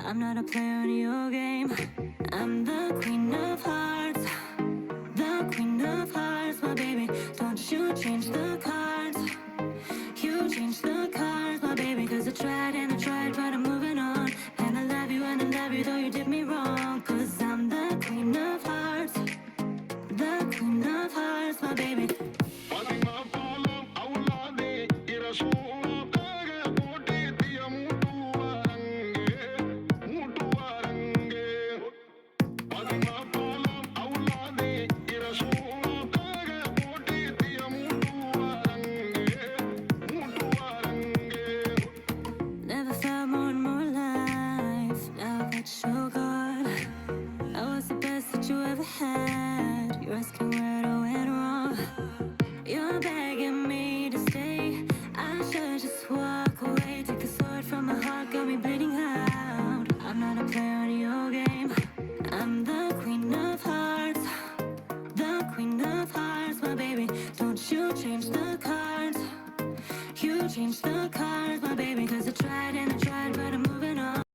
I'm not a player in your game. I'm the queen of hearts, the queen of hearts, my baby. Don't you change the cards. You changed the cards, my baby. Cause I tried and I tried, but I'm moving on. And I love you and I love you, though you did me wrong. Cause I'm the queen of hearts, the queen of hearts, my baby. Never felt more and more alive. Now that you're gone, I was the best that you ever had. You're asking where it went wrong. You're begging me to stay. I should just walk away. Take the sword from my heart, got me bleeding out. I'm not a player in your game. I'm the queen of hearts, the queen of hearts, my baby. Don't you change the cards. You changed the cards, my baby. Cause I tried and I tried, but I'm moving